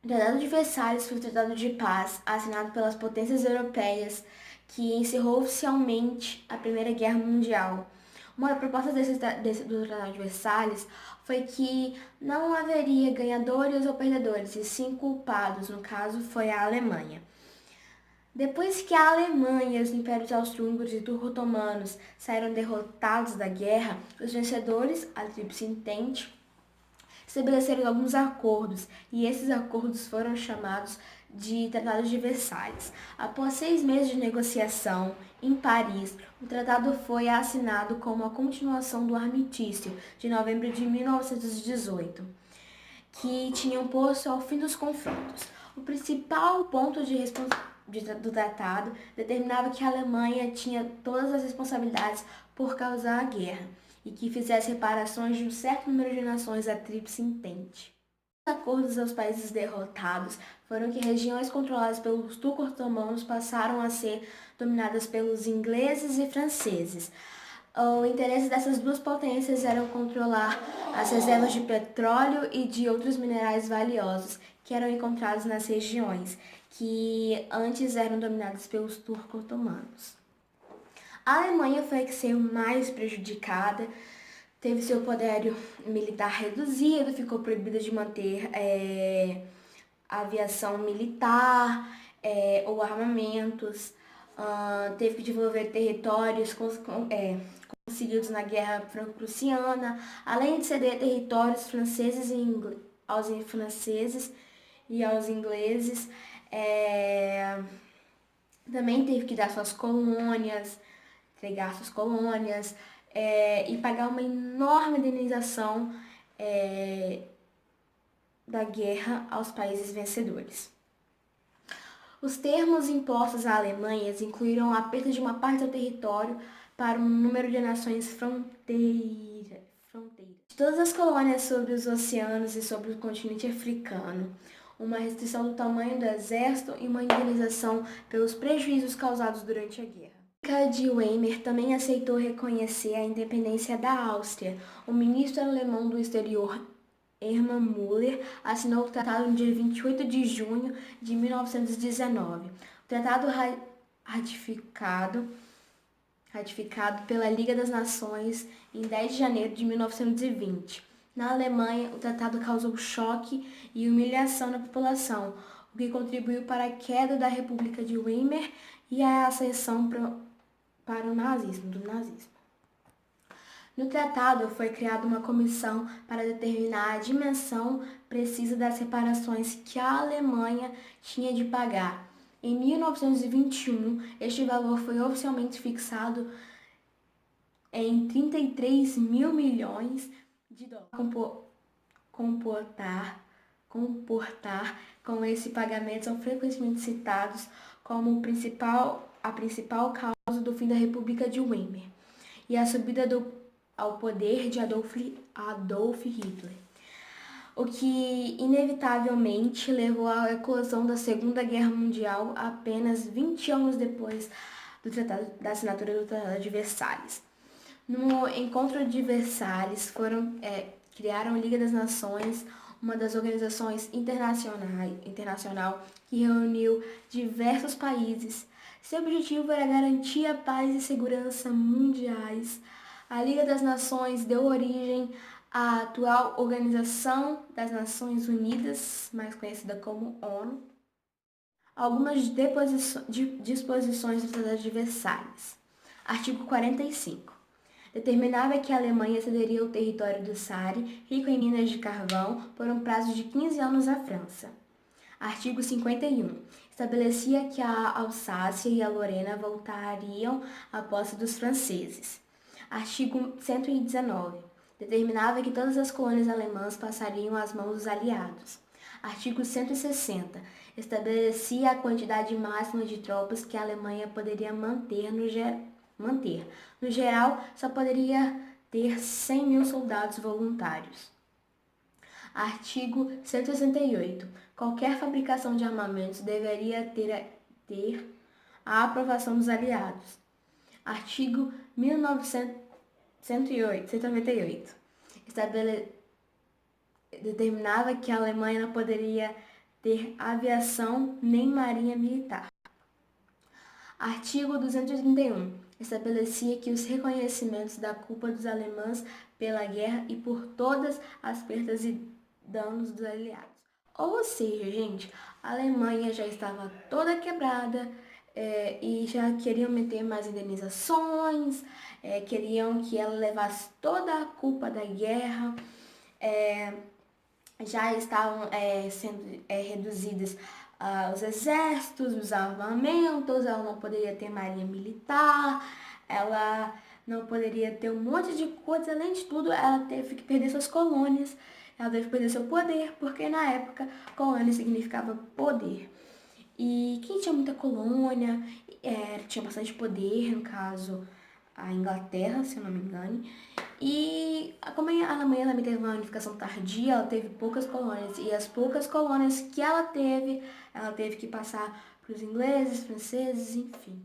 O Tratado de Versalhes foi um tratado de paz assinado pelas potências europeias que encerrou oficialmente a Primeira Guerra Mundial. Uma das propostas do Tratado de Versalhes foi que não haveria ganhadores ou perdedores, e sim culpados, no caso foi a Alemanha. Depois que a Alemanha e os impérios austro-húngaros e turco-otomanos saíram derrotados da guerra, os vencedores, a Tríplice Entente, estabeleceram alguns acordos, e esses acordos foram chamados de Tratado de Versalhes. Após 6 meses de negociação em Paris, o tratado foi assinado como a continuação do armistício de novembro de 1918, que tinham posto ao fim dos confrontos. O principal ponto do tratado determinava que a Alemanha tinha todas as responsabilidades por causar a guerra e que fizesse reparações de um certo número de nações à Tríplice Entente. Os acordos aos países derrotados foram que regiões controladas pelos turco-otomanos passaram a ser dominadas pelos ingleses e franceses. O interesse dessas duas potências era controlar as reservas de petróleo e de outros minerais valiosos que eram encontrados nas regiões que antes eram dominadas pelos turco-otomanos. A Alemanha foi a que saiu mais prejudicada, teve seu poder militar reduzido, ficou proibida de manter aviação militar ou armamentos, teve que desenvolver territórios conseguidos na Guerra Franco-Prussiana, além de ceder territórios aos franceses e aos ingleses. Também teve que dar suas colônias, entregar suas colônias e pagar uma enorme indenização da guerra aos países vencedores. Os termos impostos à Alemanha incluíram a perda de uma parte do território para um número de nações fronteiras. De todas as colônias sobre os oceanos e sobre o continente africano, uma restrição do tamanho do exército e uma indenização pelos prejuízos causados durante a guerra. A República de Weimar também aceitou reconhecer a independência da Áustria. O ministro alemão do exterior, Hermann Müller, assinou o tratado no dia 28 de junho de 1919. O tratado ratificado pela Liga das Nações em 10 de janeiro de 1920. Na Alemanha, o tratado causou choque e humilhação na população, o que contribuiu para a queda da República de Weimar e a ascensão para o nazismo. No tratado, foi criada uma comissão para determinar a dimensão precisa das reparações que a Alemanha tinha de pagar. Em 1921, este valor foi oficialmente fixado em 33 mil milhões de dólares. Comportar com esse pagamento são frequentemente citados como a principal causa do fim da República de Weimar e a subida ao poder de Adolf Hitler, o que inevitavelmente levou à eclosão da Segunda Guerra Mundial apenas 20 anos depois da assinatura do Tratado de Versalhes. No Encontro de Versalhes, criaram a Liga das Nações, uma das organizações internacional que reuniu diversos países. Seu objetivo era garantir a paz e segurança mundiais. A Liga das Nações deu origem à atual Organização das Nações Unidas, mais conhecida como ONU. Algumas disposições do Tratado de Versalhes. Artigo 45. Determinava que a Alemanha cederia o território do Saare, rico em minas de carvão, por um prazo de 15 anos à França. Artigo 51. Estabelecia que a Alsácia e a Lorena voltariam à posse dos franceses. Artigo 119. Determinava que todas as colônias alemãs passariam às mãos dos aliados. Artigo 160. Estabelecia a quantidade máxima de tropas que a Alemanha poderia manter. No geral, só poderia ter 100 mil soldados voluntários. Artigo 168. Qualquer fabricação de armamentos deveria ter a aprovação dos aliados. Artigo 198. Determinava que a Alemanha não poderia ter aviação nem marinha militar. Artigo 231. Estabelecia que os reconhecimentos da culpa dos alemães pela guerra e por todas as perdas e danos dos aliados. Ou seja, gente, a Alemanha já estava toda quebrada e já queriam meter mais indenizações, queriam que ela levasse toda a culpa da guerra, já estavam sendo reduzidas os exércitos, os armamentos, ela não poderia ter marinha militar, ela não poderia ter um monte de coisa, além de tudo, ela teve que perder suas colônias, ela teve que perder seu poder, porque na época colônia significava poder. E quem tinha muita colônia, tinha bastante poder, no caso, a Inglaterra, se eu não me engano. E como a Alemanha também teve uma unificação tardia, ela teve poucas colônias. E as poucas colônias que ela teve que passar para os ingleses, franceses, enfim.